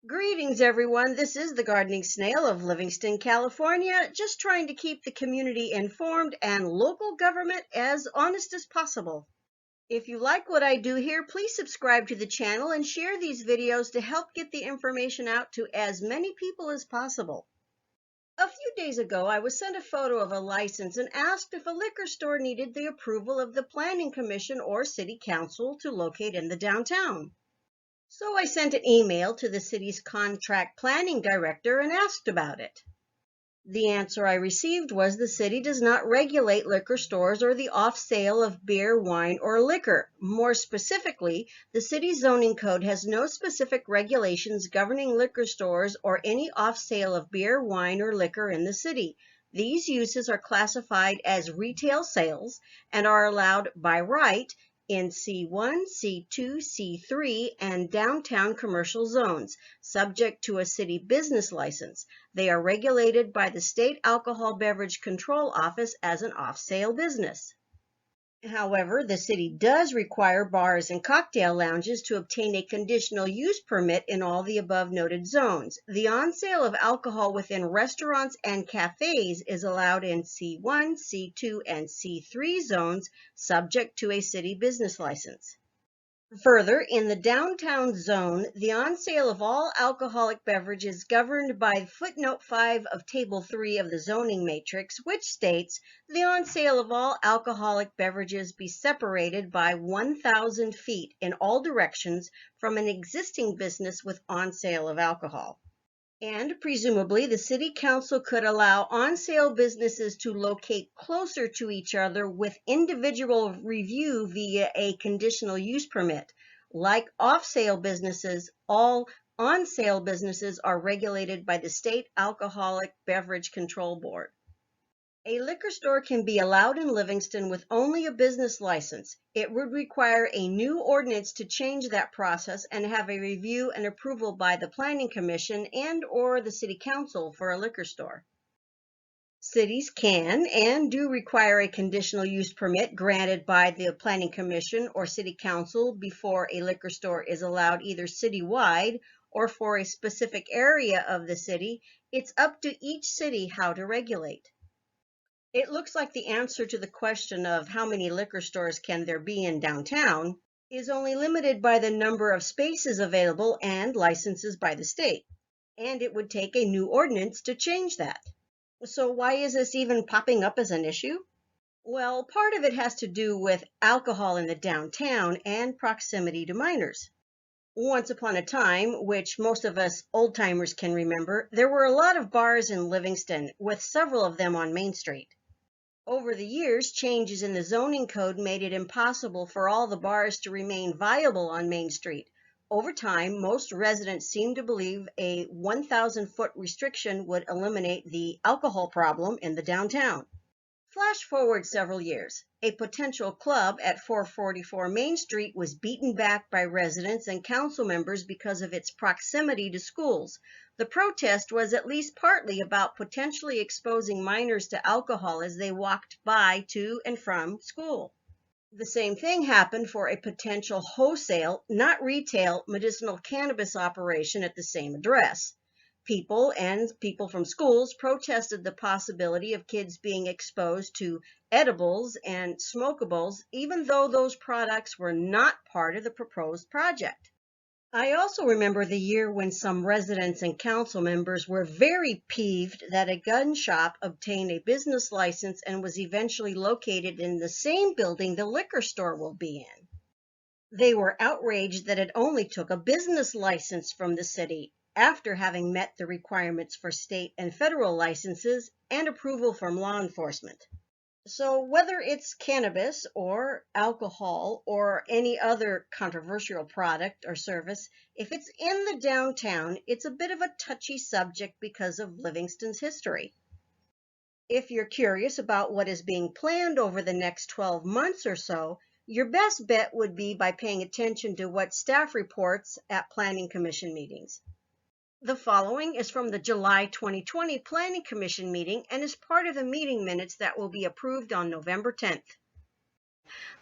Greetings, everyone. This is the Gardening Snail of Livingston, California, just trying to keep the community informed and local government as honest as possible. If you like what I do here, please subscribe to the channel and share these videos to help get the information out to as many people as possible. A few days ago, I was sent a photo of a license and asked if a liquor store needed the approval of the Planning Commission or City Council to locate in the downtown. So I sent an email to the city's contract planning director and asked about it. The answer I received was the city does not regulate liquor stores or the off-sale of beer, wine, or liquor. More specifically, the city zoning code has no specific regulations governing liquor stores or any off-sale of beer, wine, or liquor in the city. These uses are classified as retail sales and are allowed by right in C1, C2, C3, and downtown commercial zones, subject to a city business license. They are regulated by the State Alcohol Beverage Control Office as an off-sale business. However, the city does require bars and cocktail lounges to obtain a conditional use permit in all the above noted zones. The on-sale of alcohol within restaurants and cafes is allowed in C1, C2, and C3 zones, subject to a city business license. Further, in the downtown zone, the on-sale of all alcoholic beverages is governed by footnote 5 of Table 3 of the zoning matrix, which states the on-sale of all alcoholic beverages be separated by 1,000 feet in all directions from an existing business with on-sale of alcohol. And presumably, the City Council could allow on-sale businesses to locate closer to each other with individual review via a conditional use permit. Like off-sale businesses, all on-sale businesses are regulated by the State Alcoholic Beverage Control Board. A liquor store can be allowed in Livingston with only a business license. It would require a new ordinance to change that process and have a review and approval by the Planning Commission and/or the City Council for a liquor store. Cities can and do require a conditional use permit granted by the Planning Commission or City Council before a liquor store is allowed either citywide or for a specific area of the city. It's up to each city how to regulate. It looks like the answer to the question of how many liquor stores can there be in downtown is only limited by the number of spaces available and licenses by the state. And it would take a new ordinance to change that. So why is this even popping up as an issue? Well, part of it has to do with alcohol in the downtown and proximity to minors. Once upon a time, which most of us old-timers can remember, there were a lot of bars in Livingston, with several of them on Main Street. Over the years, changes in the zoning code made it impossible for all the bars to remain viable on Main Street. Over time, most residents seemed to believe a 1,000-foot restriction would eliminate the alcohol problem in the downtown. Flash forward several years. A potential club at 444 Main Street was beaten back by residents and council members because of its proximity to schools. The protest was at least partly about potentially exposing minors to alcohol as they walked by to and from school. The same thing happened for a potential wholesale, not retail, medicinal cannabis operation at the same address. People from schools protested the possibility of kids being exposed to edibles and smokables, even though those products were not part of the proposed project. I also remember the year when some residents and council members were very peeved that a gun shop obtained a business license and was eventually located in the same building the liquor store will be in. They were outraged that it only took a business license from the city, after having met the requirements for state and federal licenses and approval from law enforcement. So whether it's cannabis or alcohol or any other controversial product or service, if it's in the downtown, it's a bit of a touchy subject because of Livingston's history. If you're curious about what is being planned over the next 12 months or so, your best bet would be by paying attention to what staff reports at Planning Commission meetings. The following is from the July 2020 Planning Commission meeting and is part of the meeting minutes that will be approved on November 10th.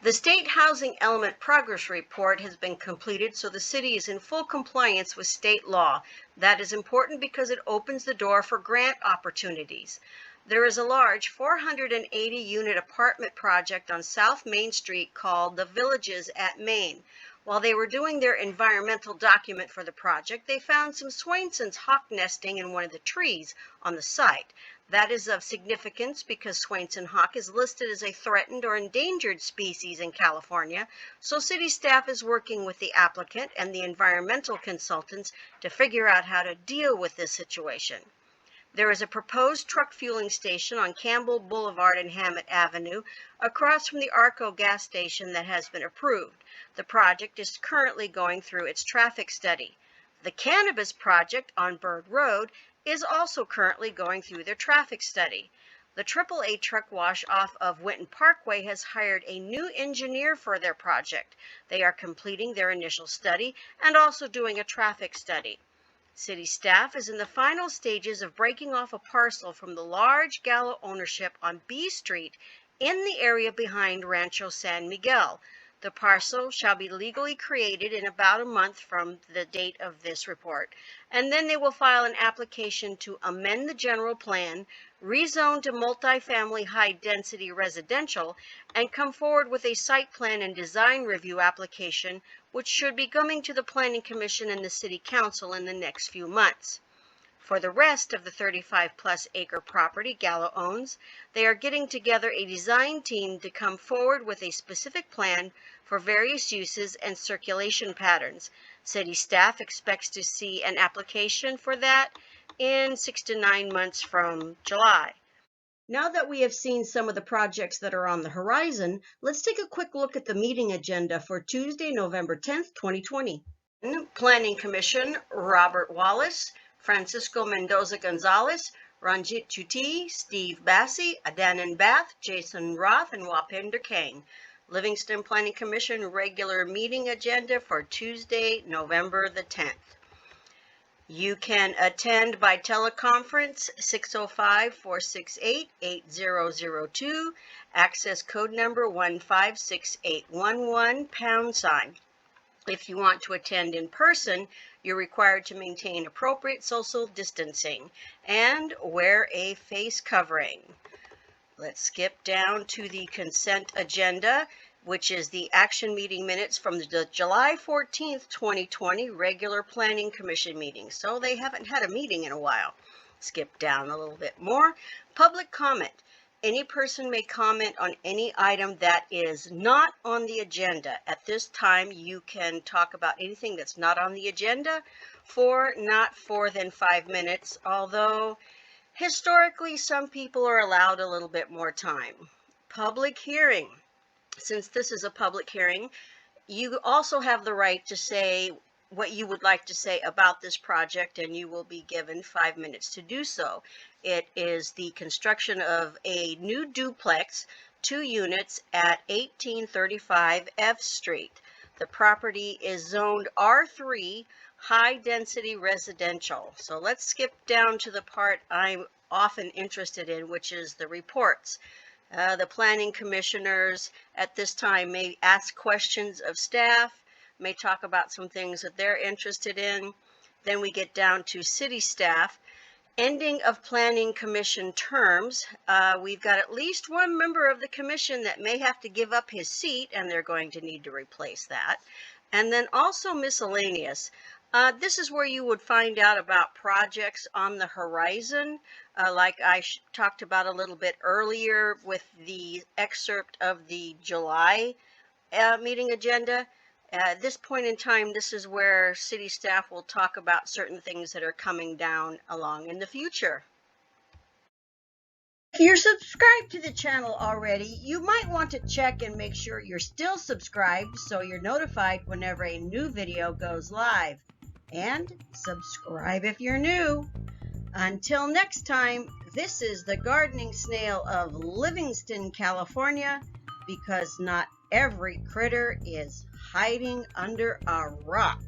The State Housing Element Progress Report has been completed, so the city is in full compliance with state law. That is important because it opens the door for grant opportunities. There is a large 480-unit apartment project on South Main Street called The Villages at Main. While they were doing their environmental document for the project, they found some Swainson's hawk nesting in one of the trees on the site. That is of significance because Swainson hawk is listed as a threatened or endangered species in California, so city staff is working with the applicant and the environmental consultants to figure out how to deal with this situation. There is a proposed truck fueling station on Campbell Boulevard and Hammett Avenue across from the Arco gas station that has been approved. The project is currently going through its traffic study. The Cannabis project on Bird Road is also currently going through their traffic study. The AAA truck wash off of Winton Parkway has hired a new engineer for their project. They are completing their initial study and also doing a traffic study. City staff is in the final stages of breaking off a parcel from the large Gallo ownership on B Street in the area behind Rancho San Miguel. The parcel shall be legally created in about a month from the date of this report, and then they will file an application to amend the general plan, rezone to multifamily high-density residential, and come forward with a site plan and design review application, which should be coming to the Planning Commission and the City Council in the next few months. For the rest of the 35-plus acre property Gallo owns, they are getting together a design team to come forward with a specific plan for various uses and circulation patterns. City staff expects to see an application for that in 6 to 9 months from July. Now that we have seen some of the projects that are on the horizon, let's take a quick look at the meeting agenda for Tuesday, November 10th, 2020. Planning Commission, Robert Wallace, Francisco Mendoza Gonzalez, Ranjit Chuti, Steve Bassi, Adanan Bath, Jason Roth, and Wapinder Kang. Livingston Planning Commission regular meeting agenda for Tuesday, November the 10th. You can attend by teleconference 605-468-8002, access code number 156811 #. If you want to attend in person, you're required to maintain appropriate social distancing and wear a face covering. Let's skip down to the consent agenda, which is the action meeting minutes from the July 14th, 2020 regular Planning Commission meeting. So they haven't had a meeting in a while. Skip down a little bit more. Public comment. Any person may comment on any item that is not on the agenda. At this time, you can talk about anything that's not on the agenda for not more than 5 minutes, although historically some people are allowed a little bit more time. Public hearing. Since this is a public hearing, you also have the right to say what you would like to say about this project, and you will be given 5 minutes to do so. It is the construction of a new duplex, 2 units at 1835 F Street. The property is zoned R3, high density residential. So let's skip down to the part I'm often interested in, which is the reports. The planning commissioners at this time may ask questions of staff, may talk about some things that they're interested in. Then we get down to city staff. Ending of planning commission terms. We've got at least one member of the commission that may have to give up his seat, and they're going to need to replace that. And then also miscellaneous. This is where you would find out about projects on the horizon, like I talked about a little bit earlier with the excerpt of the July meeting agenda. At this point in time, this is where city staff will talk about certain things that are coming down along in the future. If you're subscribed to the channel already, you might want to check and make sure you're still subscribed so you're notified whenever a new video goes live. And subscribe if you're new. Until next time, this is the gardening snail of Livingston, California, because not every critter is hiding under a rock.